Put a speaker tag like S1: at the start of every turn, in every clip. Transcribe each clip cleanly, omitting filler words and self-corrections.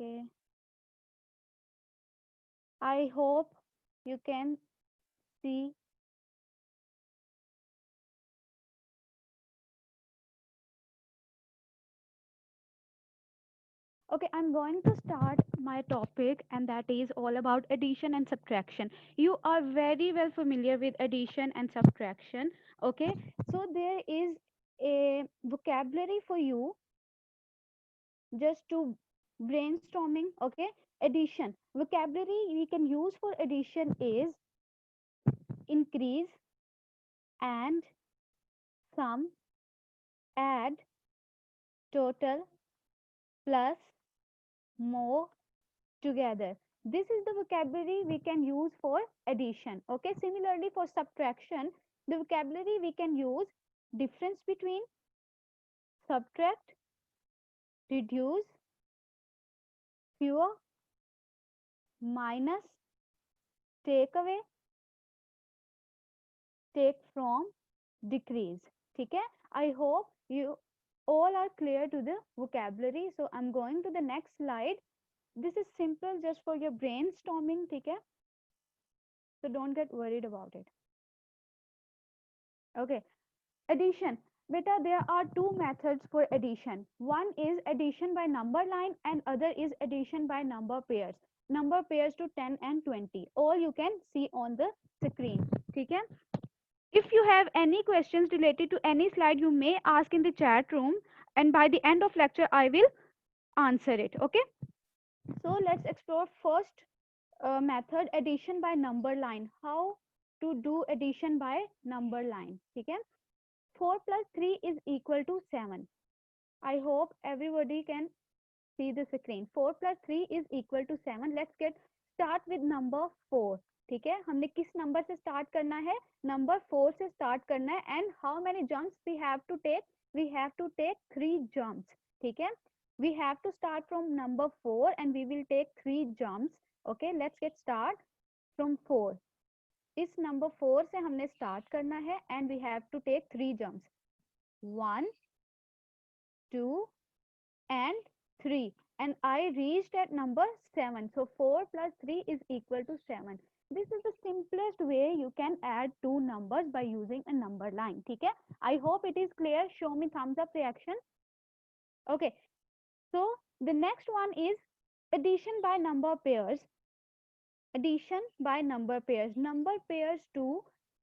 S1: Okay. I hope you can see. Okay, I'm going to start my topic, and that is all about addition and subtraction. You are very well familiar with addition and subtraction. Okay, so there is a vocabulary for you just to brainstorming. Okay, addition vocabulary we can use for addition is increase and sum, add, total, plus, more, together. This is the vocabulary we can use for addition. Okay, similarly for subtraction, the vocabulary we can use difference between, subtract, reduce, fewer, minus, take away, take from, decrease. ठीक है? I hope you all are clear to the vocabulary. So I'm going to the next slide. This is simple just for your brainstorming. ठीक है? So don't get worried about it. Okay. Addition. Beta, there are two methods for addition. One is addition by number line and other is addition by number pairs. Number pairs to 10 and 20. All you can see on the screen. ठीक है? If you have any questions related to any slide, you may ask in the chat room, and by the end of lecture, I will answer it. Okay? So let's explore first method, addition by number line. How to do addition by number line? ठीक है? 4 plus 3 is equal to 7. I hope everybody can see the screen. 4 plus 3 is equal to 7. Let's get start with number 4. ठीक है, हमने किस number से start करना है? Number 4 से स्टार्ट करना है. And how many jumps we have to take? We have to take 3 jumps. ठीक है, we have to start from number 4 and we will take 3 jumps. Okay, let's get start from 4. इस number 4 से हमने start करना है and we have to take 3 jumps. 1, 2 and 3, and I reached at number 7. So 4 plus 3 is equal to 7. This is the simplest way you can add two numbers by using a number line. ठीक है, I hope it is clear. Show me thumbs up reaction. Okay, so the next one is addition by number pairs. Addition by number pairs. Number pairs to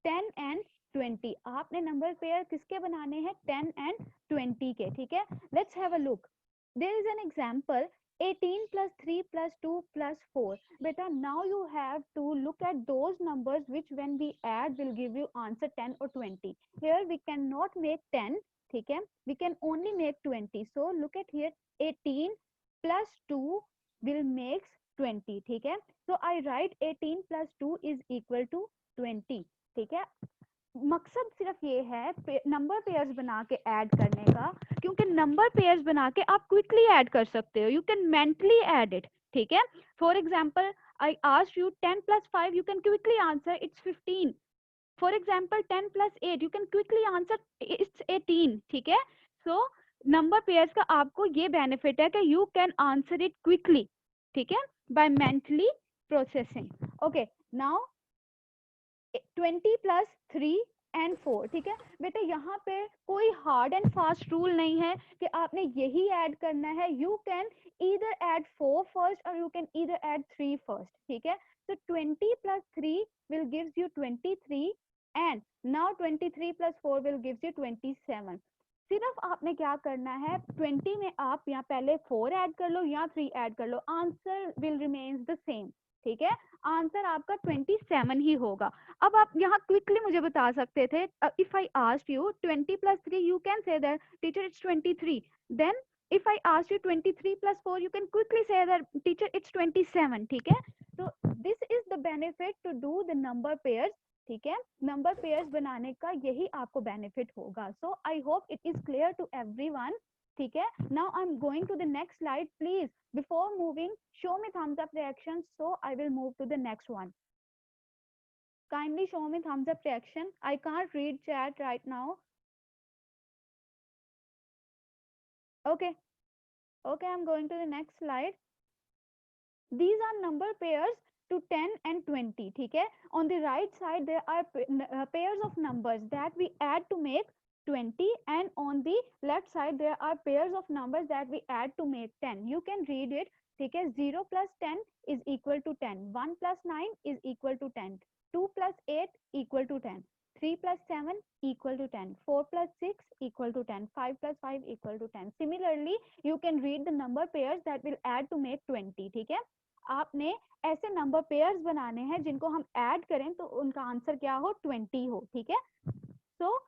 S1: 10 and 20. आपने number pair किसके बनाने हैं? 10 and 20 के. ठीक है, let's have a look. There is an example, 18 plus 3 plus 2 plus 4. Beta, now you have to look at those numbers which when we add will give you answer 10 or 20. Here we cannot make 10. ठीक है, we can only make 20. So look at here, 18 plus 2 will makes 20. ठीक है, so I write 18 plus 2 is equal to 20. ठीक है, मकसद सिर्फ ये है नंबर पेयर्स बना के ऐड करने का, क्योंकि नंबर पेयर्स बना के आप क्विकली ऐड कर सकते हो. You can mentally add it. ठीक है, for example I asked you 10 plus 5, you can quickly answer it's 15. For example 10 plus 8, you can quickly answer it's 18. ठीक है, so नंबर पेयर्स का आपको ये बेनिफिट है कि you can answer it quickly. ठीक है, by mentally processing. Okay, now 20 plus 3 and 4. ठीक है बेटा, यहाँ पे कोई हार्ड एंड फास्ट रूल नहीं है कि आपने यही ऐड करना है. You can either add 4 first or you can either add 3 first. ठीक है, so 20 plus 3 will gives you 23 and now 23 plus 4 will gives you 27. सिर्फ आपने क्या करना है, 20 में आप यहाँ पहले 4 ऐड कर लो या 3 ऐड कर लो, answer will remains the same. ठीक है, आंसर आपका 27 ही होगा. अब आप यहाँ क्विकली मुझे बता सकते थे, if I asked you 20 plus 3, you can say that teacher it's 23. Then if I ask you 23 plus 4, you can quickly say that teacher it's 27. ठीक है, so this is the benefit to do the number pairs. ठीक है, number pairs बनाने का यही आपको benefit होगा. So I hope it is clear to everyone. ठीक है, now I am going to the next slide. Please before moving show me thumbs up reaction, so I will move to the next one. Kindly show me thumbs up reaction. I can't read chat right now. Okay, okay, I'm going to the next slide. These are number pairs to 10 and 20. ठीक है, on the right side there are pairs of numbers that we add to make 20, and on the left side there are pairs of numbers that we add to make 10. You can read it. ठीक है, 0 plus 10 is equal to 10, 1 plus 9 is equal to 10, 2 plus 8 equal to 10, 3 plus 7 equal to 10, 4 plus 6 equal to 10, 5 plus 5 equal to 10. Similarly, you can read the number pairs that will add to make 20. ठीक है, आपने ऐसे number pairs बनाने हैं जिनको हम add करें तो उनका आंसर क्या हो, 20 हो. ठीक है, सो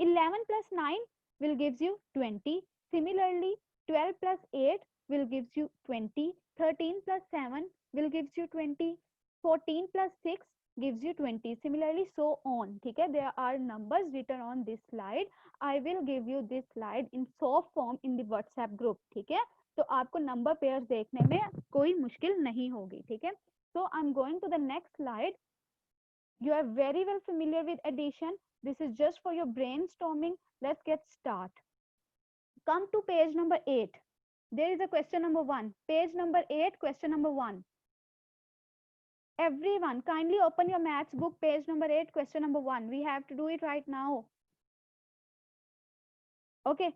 S1: 11 plus 9 will gives you 20. Similarly, 12 plus 8 will gives you 20. 13 plus 7 will gives you 20. 14 plus 6 gives you 20. Similarly, so on. ठीक है, there are numbers written on this slide. I will give you this slide in soft form in the WhatsApp group. ठीक है, तो आपको number pairs देखने में कोई मुश्किल नहीं होगी. ठीक है, so I'm going to the next slide. You are very well familiar with addition. This is just for your brainstorming. Let's get start. Come to page number 8. There is a question number 1. Page number 8, question number 1. Everyone, kindly open your maths book, page number 8, question number 1. We have to do it right now. Okay.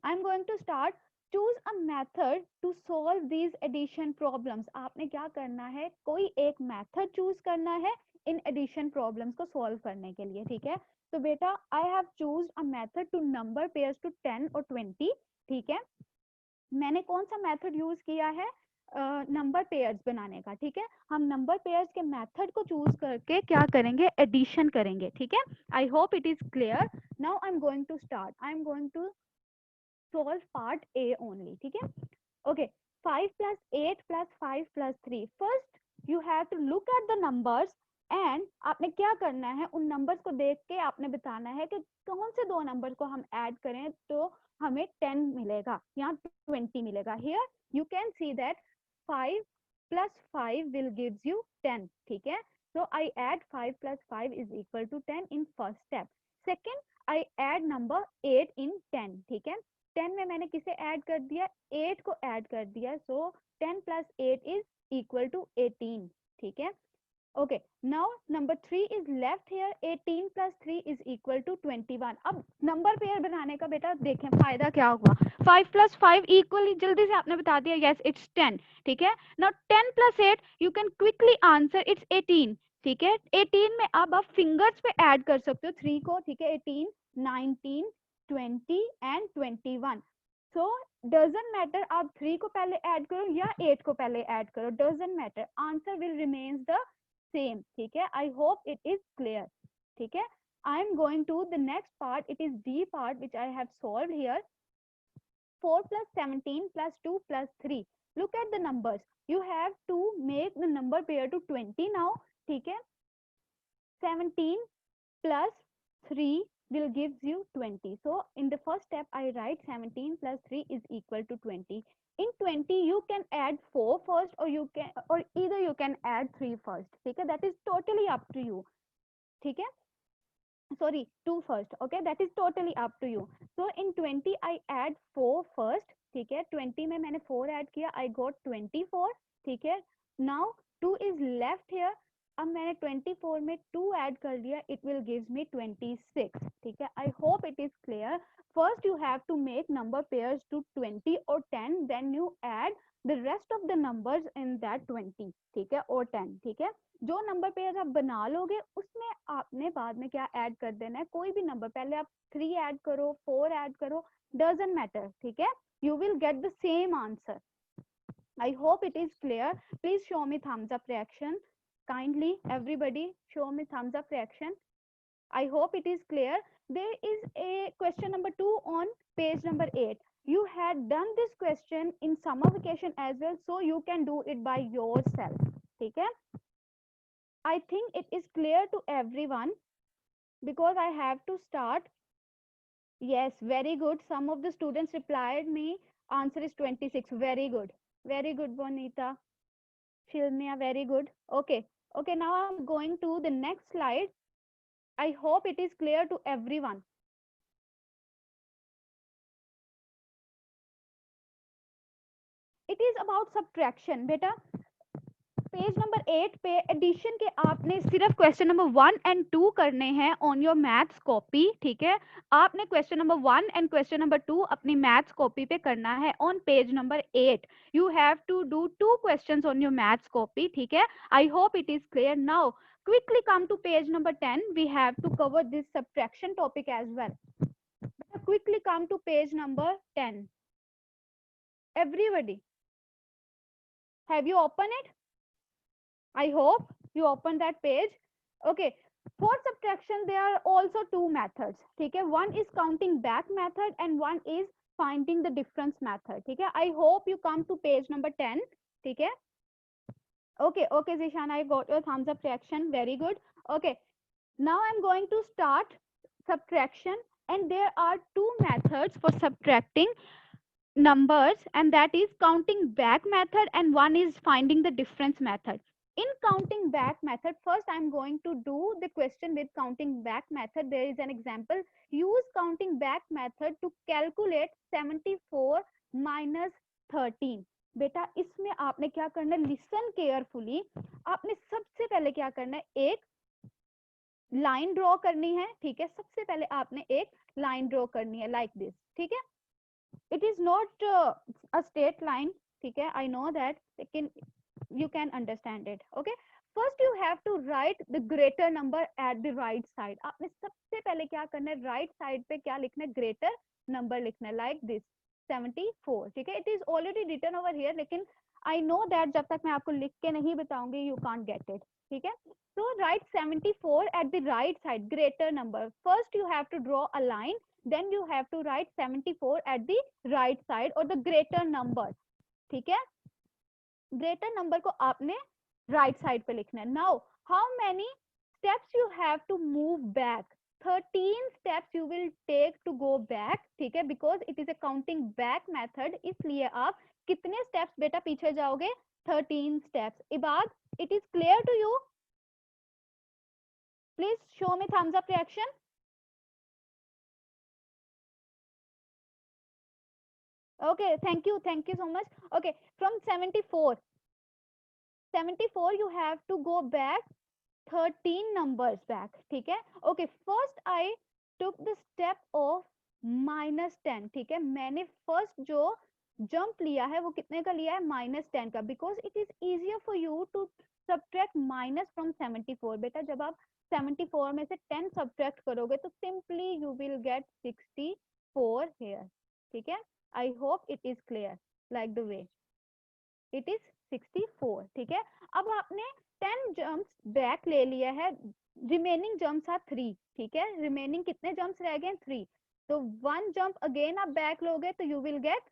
S1: I'm going to start. Choose a method to solve these addition problems. आपने क्या करना है, कोई एक method choose करना है इन addition problems को solve करने के लिए. ठीक है, तो बेटा I have choose a method to number pairs to 10 or 20. ठीक है, मैंने कौन सा method use किया है, नंबर पेयर्स बनाने का. ठीक है, हम नंबर पेयर्स के मेथड को चूज करके क्या करेंगे, एडिशन करेंगे. ठीक है, I hope it is clear. Now I am going to start. I am going to solve part A only. ठीक है, okay. 5 plus 8 plus 5 plus 3. First you have to look at the numbers and आपने क्या करना है, उन numbers को देख के आपने बताना है कि कौन से दो नंबर को हम ऐड करें तो हमें 10 मिलेगा या 20 मिलेगा. Here you can see that 5 plus 5 will gives you 10. ठीक है, so I add 5 plus 5 is equal to 10 in first step. Second, I add number 8 in 10. ठीक है, 10 में मैंने किसे ऐड कर दिया, 8 को ऐड कर दिया. So 10 plus 8 is equal to 18. ठीक है, okay. Now number 3 is left here. 18 plus 3 is equal to 21. अब नंबर पेयर बनाने का बेटा देखें फायदा क्या हुआ. 5 प्लस 5 इक्वली, जल्दी से आपने बता दिया, यस इट्स 10. ठीक है, now 10 plus 8 you can quickly answer it's 18. ठीक है, 18 में अब आप फिंगर्स पे ऐड कर सकते हो 3 को. ठीक है, 18, 19, 20 and 21. So doesn't matter आप 3 को पहले ऐड करो या 8 को पहले ऐड करो, doesn't matter, answer will remains the same. ठीक है, I hope it is clear. ठीक है, I am going to the next part. It is D part which I have solved here. 4 plus 17 plus 2 plus 3. Look at the numbers. You have to make the number pair to 20 now. ठीक है, 17 plus 3 will gives you 20. So in the first step I write 17 plus 3 is equal to 20. In 20 you can add 4 first or you can, or either you can add 3 first. ठीक है, that is totally up to you. ठीक है, sorry, 2 first. Okay, that is totally up to you. So in 20 I add 4 first. ठीक है, 20 में मैंने 4 add किया, I got 24. ठीक है, now 2 is left here. अब मैंने 24 में 2 ऐड कर लिया, it will gives me 26. ठीक है, I hope it is clear. First you have to make number pairs to 20 or 10, then you add the rest of the numbers in that 20. ठीक है, और 10. ठीक है, जो नंबर पेयर आप बना लोगे उसमें आपने बाद में क्या ऐड कर देना है, कोई भी नंबर, पहले आप 3 ऐड करो, 4 ऐड करो, doesn't matter. ठीक है, you will get the same answer. I hope it is clear. Please show me thumbs up reaction. Kindly everybody show me thumbs up reaction. I hope it is clear. There is a question number 2 on page number 8. You had done this question in summer vacation as well, so you can do it by yourself. ठीक है, I think it is clear to everyone because I have to start. Yes, very good. Some of the students replied me answer is 26. Very good, very good, Bonita, Shilmia, very good. Okay, okay, now I'm going to the next slide. I hope it is clear to everyone. It is about subtraction. बेटा page number 8 पे addition के आपने सिर्फ question number 1 and 2 करने हैं on your maths copy, ठीक है। आपने question number 1 and question number 2 अपनी मैथ्स कॉपी पे करना है on page number 8। You have to do 2 questions on your maths copy, ठीक है। I hope it is clear now. quickly come to page number 10. We have to cover this subtraction topic as well. Quickly come to page number 10. Everybody, have you opened it? I hope you open that page. Okay. For subtraction, there are also two methods. ठीक है, one is counting back method and one is finding the difference method. ठीक है, I hope you come to page number 10. ठीक है, okay, okay, Zishan, I got your thumbs up reaction. Very good. Okay, now I'm going to start subtraction, and there are two methods for subtracting numbers, and that is counting back method and one is finding the difference method. In counting back method, first I'm going to do the question with counting back method. There is an example. Use counting back method to calculate 74 minus 13. बेटा इसमें आपने क्या करना है, listen carefully. आपने सबसे पहले क्या करना है, एक लाइन ड्रॉ करनी है, ठीक है। सबसे पहले आपने एक लाइन ड्रॉ करनी है लाइक दिस, ठीक है। it is not a straight line, ठीक है, I know that, लेकिन you can understand it. Okay, first you have to write the greater number at the right side. आपने सबसे पहले क्या करना है, right side पे क्या लिखना है, greater number लिखना है like this 74, ठीक है। it is already written over here, लेकिन I know that जब तक मैं आपको लिख के नहीं बताऊंगी you can't get it, ठीक है। so write 74 at the right side, greater number. First you have to draw a line, then you have to write 74 at the right side or the greater number, ठीक है। greater number को आपने right side पे लिखना है। now how many steps you have to move back, 13 steps you will take to go back, ठीक है, because it is a counting back method, इसलिए आप कितने steps बेटा पीछे जाओगे, 13 steps. इबाद, it is clear to you? Please show me thumbs up reaction. Okay, thank you so much. Okay, from 74 you have to go back 13 numbers back, ठीक है। okay, first I took the step of -10, ठीक है। मैंने first जो jump लिया है वो कितने का लिया है, -10 का, because it is easier for you to subtract minus from 74. बेटा जब आप 74 में से 10 subtract करोगे तो simply you will get 64 here, ठीक है। I hope it is clear, like the way it is 64, ठीक है। अब आपने 10 jumps back ले लिया है, remaining jumps are 3, ठीक है। remaining कितने jumps रह गए, 3, तो 1 jump again आप back लोगे तो you will get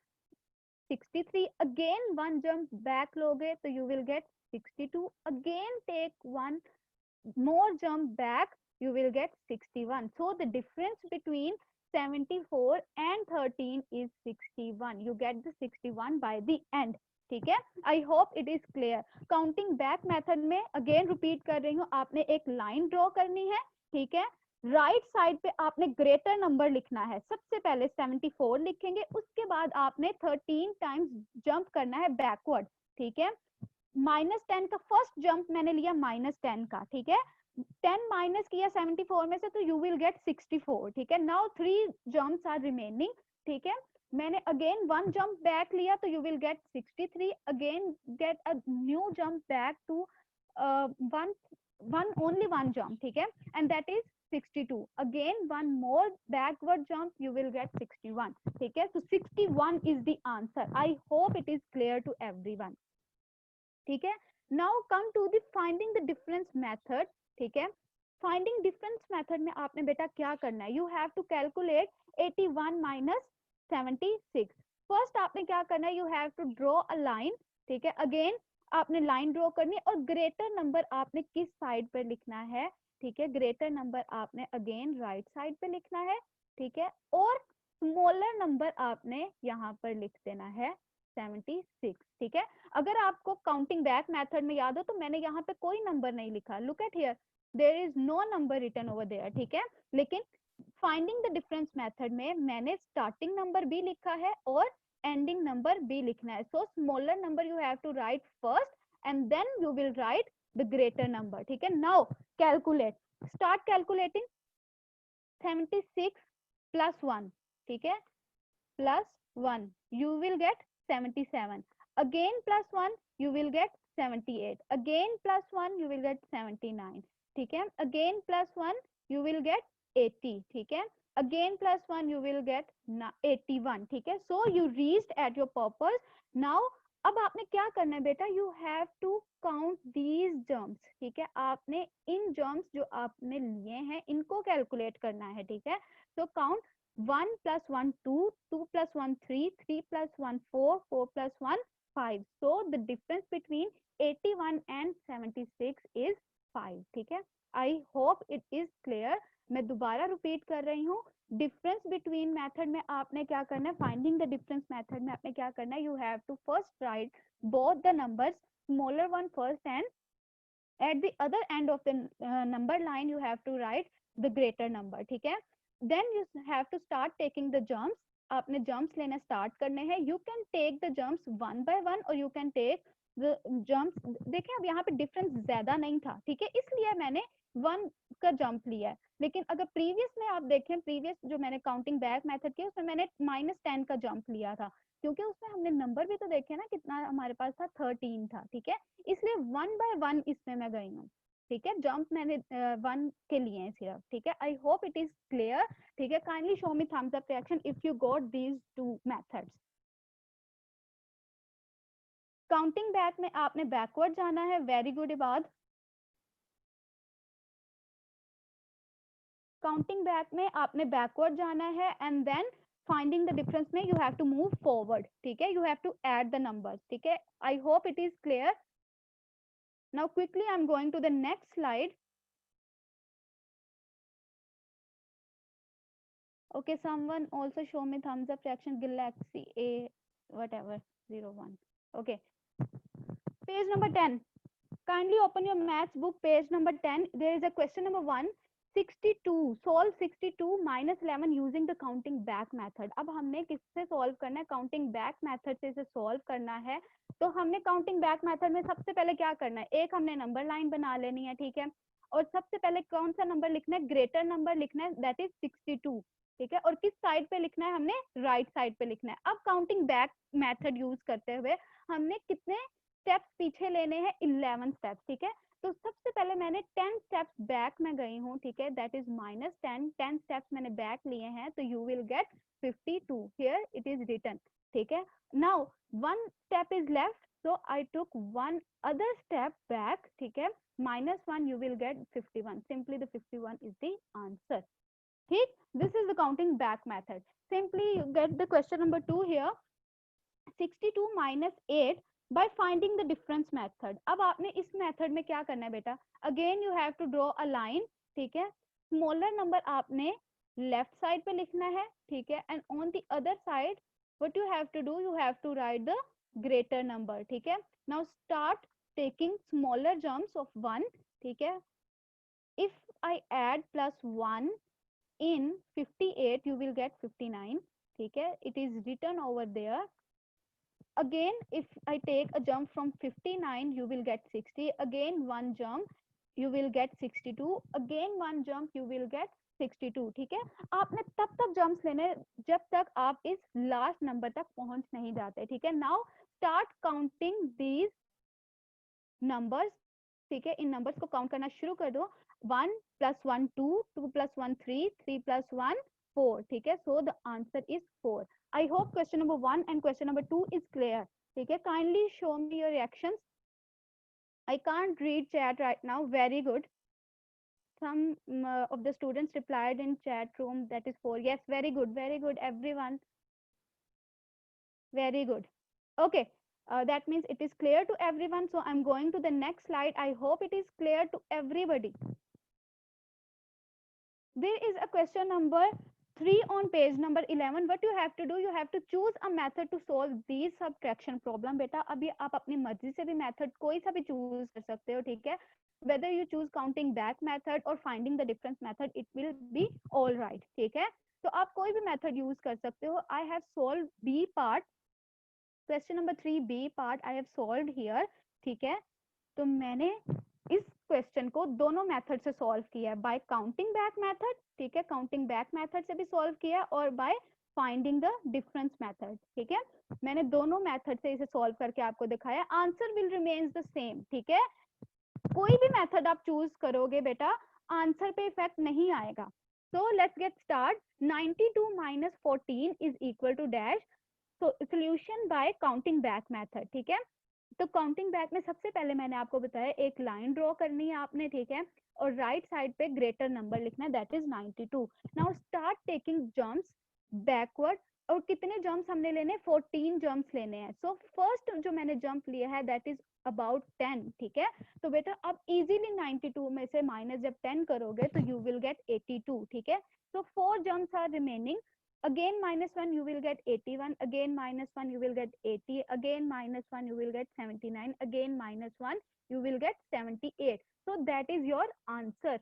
S1: 63, again 1 jump back लोगे तो you will get 62, again take 1 more jump back, you will get 61. So the difference between 74 and 13 is 61. You get the 61 by the end, ठीक है। I hope it is clear. Counting back method में again repeat कर रही हूँ, आपने एक line draw करनी है, ठीक है। राइट साइड पे आपने ग्रेटर नंबर लिखना है, सबसे पहले 74 लिखेंगे, उसके बाद आपने 13 टाइम्स जंप करना है बैकवर्ड, ठीक है। -10 का फर्स्ट जंप मैंने लिया -10 का, ठीक है। 10 माइनस किया 74 में से तो यू विल गेट 64, ठीक है। नाउ 3 जंप्स आर रिमेनिंग, ठीक है। मैंने अगेन 1 जंप बैक लिया तो you will get 63, again get a new jump back to one only 1 jump, ठीक है, and that is 62, again 1 more backward jump, you will get 61, ठीक है। so 61 is the answer. I hope it is clear to everyone, ठीक है। now come to the finding the difference method, ठीक है। Finding difference method में आपने बेटा क्या करना है, you have to calculate 81 minus 76। First आपने क्या करना है, you have to draw a line, ठीक है। अगेन आपने लाइन ड्रॉ करनी है और ग्रेटर नंबर आपने किस साइड पर लिखना है, ठीक है। ग्रेटर नंबर आपने अगेन राइट साइड पे लिखना है, ठीक है, और स्मॉलर नंबर आपने यहाँ पर लिख देना है 76, ठीक है। अगर आपको काउंटिंग बैक मेथड में याद हो तो मैंने यहाँ पे कोई नंबर नहीं लिखा, look at here, there is no number written over there, ठीक है। लेकिन फाइंडिंग द डिफरेंस मेथड में मैंने स्टार्टिंग नंबर भी लिखा है और एंडिंग नंबर b लिखना है. So smaller number you have to write first and then you will write the greater number. ठीक है. Now calculate, start calculating. 76 plus 1, ठीक है, plus 1 you will get 77, again plus 1 you will get 78, again plus 1 you will get 79. ठीक है. again plus 1 you will get 80. ठीक है. again plus 1 you will get 81. ठीक है. so you reached at your purpose. now अब आपने क्या करना है बेटा, you have to count these germs. ठीक है. आपने इन जर्म्स जो आपने लिए हैं इनको कैलकुलेट करना है. ठीक है. so count 1 plus 1 2, 2 plus 1 3, 3 plus 1 4, 4 plus 1 5. So the difference between 81 and 76 is 5. ठीक है. I hope it is clear. मैं दोबारा रिपीट कर रही हूँ. डिफरेंस बिटवीन मेथड में आपने क्या करना है, फाइंडिंग द डिफरेंस मेथड में आपने क्या करना है, you have to first write both the numbers, smaller one first and at the other end of the number line you have to write the greater number. ठीक है. then you have to start taking the germs. आपने germs लेना start करने हैं. you can take the germs one by one or you can take the germs. देखें अब यहाँ पे डिफरेंस ज्यादा नहीं था. ठीक है. इसलिए मैंने वन का जंप लिया है. लेकिन अगर प्रीवियस में आप देखें, प्रीवियस जो मैंने काउंटिंग बैक मेथड की उसमें मैंने -10 का जंप लिया था, क्योंकि उसमें हमने नंबर भी तो देखे ना कितना हमारे पास था, 13 था. ठीक है. इसलिए वन बाय वन इसमें मैं गई हूँ. ठीक है. जंप मैंने वन के लिए हैं सिर्फ. ठीक है. I hope it is clear. ठीक है. Kindly show me thumbs up reaction if you got these two methods. Counting back में आपने बैकवर्ड जाना है. Very good Ibad. Counting back में आपने बैकवर्ड जाना है and then finding the difference में you have to move forward. ठीक है. You have to add the numbers. ठीक है. I hope it is clear. now quickly I'm going to the next slide. okay, someone also show me thumbs up reaction, galaxy a whatever 01. okay, page number 10. kindly open your maths book, page number 10. there is a question number 1, 62 solve 62 minus 11 using the counting back method. अब हमने किससे solve करना है, counting back method से इसे solve करना है. तो हमने काउंटिंग बैक मेथड में सबसे पहले क्या करना है, एक हमने नंबर लाइन बना लेनी है. ठीक है. और सबसे पहले कौन सा नंबर लिखना है, ग्रेटर नंबर लिखना है, दैट इज 62. ठीक है. और किस साइड पे लिखना है, हमने राइट साइड पे लिखना है. अब काउंटिंग बैक मेथड यूज करते हुए हमने कितने स्टेप्स पीछे लेने हैं, 11 स्टेप्स. ठीक है. तो सबसे पहले मैंने 10 स्टेप्स बैक में गई हूँ. ठीक है. That is -10. 10 स्टेप्स मैंने बैक लिए हैं, तो you will get 52. Here it is written. ठीक है. Now one step is left, so I took one other step back. ठीक है. -1 you will get 51. simply the 51 is the answer. ठीक. this is the counting back method. simply you get the question number 2 here. 62 minus 8 by finding the difference method. अब आपने इस method में क्या करना है बेटा, again you have to draw a line. ठीक है. स्मॉलर नंबर आपने लेफ्ट साइड पे लिखना है. ठीक है. And on the other side what you have to do, you have to write the greater number. ठीक है. now start taking smaller jumps of 1. ठीक है. if I add plus 1 in 58 you will get 59. ठीक है. it is written over there. again if I take a jump from 59 you will get 60. again one jump you will get 62. again one jump you will get 62. ठीक है. आपने तब तक jumps लेने जब तक आप इस लास्ट नंबर तक पहुंच नहीं जाते. ठीक है. Now start counting these numbers. ठीक है. इन नंबर्स को काउंट करना शुरू कर दो. 1 plus 1 2, 2 plus 1 3, 3 plus 1 4. ठीक है. so the answer is 4. I hope question number 1 and question number 2 is clear. ठीक है. kindly show me your reactions. I can't read chat right now. very good. some of the students replied in chat room, that is 4. yes, very good, very good everyone. very good. okay, that means it is clear to everyone. so I'm going to the next slide. I hope it is clear to everybody. there is a question number 3 on page number 11. what you have to do, you have to choose a method to solve these subtraction problem. बेटा अभी आप अपनी मर्जी से भी method कोई सा भी चूज कर सकते हो. ठीक है. whether you choose counting back method or finding the difference method, it will be all right. ठीक है. तो आप कोई भी मेथड यूज कर सकते हो. I have solved B part. Question number 3B part I have solved here, ठीक है। तो मैंने इस क्वेश्चन को दोनों मेथड से सॉल्व किया है, बाय काउंटिंग बैक मेथड, ठीक है, काउंटिंग बैक मेथड से भी सॉल्व किया और by finding the difference method, ठीक है। मैंने दोनों मेथड से इसे सॉल्व करके आपको दिखाया, answer will remains the same, ठीक है। कोई भी मेथड आप चूज करोगे बेटा, आंसर पे इफेक्ट नहीं आएगा। So let's get start. 92 minus 14 is equal to dash. तो solution by counting back method, ठीक है। तो काउंटिंग बैक में सबसे पहले मैंने आपको बताया एक लाइन ड्रॉ करनी है आपने, ठीक है, और राइट साइड पे ग्रेटर नंबर लिखना है, that is 92। Now start taking jumps backward. और कितने जंप्स हमने लेने, 14 जंप्स लेने हैं। सो फर्स्ट जो मैंने जंप लिया है दैट इज अबाउट 10, ठीक है। तो बेटा अब इजीली 92 में से माइनस जब 10 करोगे तो यू विल गेट 82, ठीक है। So 4 jumps are remaining, again minus 1 you will get 81, again minus 1 you will get 80, again minus 1 you will get 79, again minus 1 you will get 78. So that is your answer,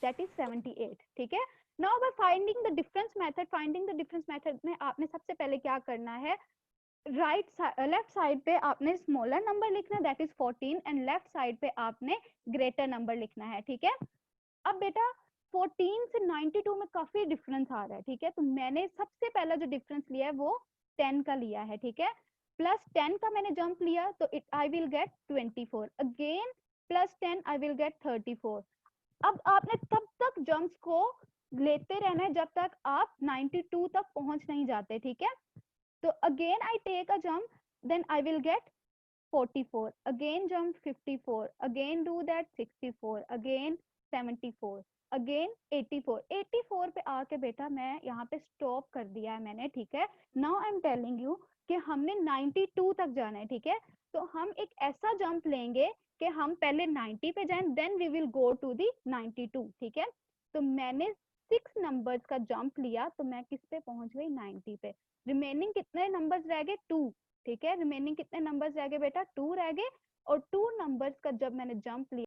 S1: that is 78, ठीक है। now by finding the difference method, finding the difference method में आपने सबसे पहले क्या करना है, left side पे आपने स्मॉलर नंबर लिखना, that is 14, and left side पे आपने ग्रेटर नंबर लिखना है, ठीक है। अब बेटा 14 से 92 में काफी डिफरेंस आ रहा है, ठीक है। तो मैंने सबसे पहला जो डिफरेंस लिया है वो 10 का लिया है, ठीक है। प्लस 10 का मैंने जंप लिया तो it I will gate 24, again plus 10 I will gate 34। अब आपने तब तक जंप्स को लेते रहना है जब तक आप 92 तक पहुंच नहीं जाते, ठीक है। तो again I take a jump, then I will get 44, again jump 54, again do that 64, again 74, again 84। 84 पे आके बेटा मैं यहाँ पे स्टॉप कर दिया है मैंने, ठीक है। Now I am telling you कि हमने 92 तक जाना है, ठीक है। तो हम एक ऐसा जंप लेंगे कि हम पहले 90 पे जाएं, then we will go to the 92, ठीक है। तो मैंने 6 नंबर्स का जंप लिया तो मैं किस पे पहुंच गई, 90 पे। रिमेनिंग कितने नंबर्स रह गए, 2, ठीक है। रिमेनिंग कितने नंबर्स रह गए बेटा, 2 रह गए। और 2 नंबर्स का जब मैंने जंप लिया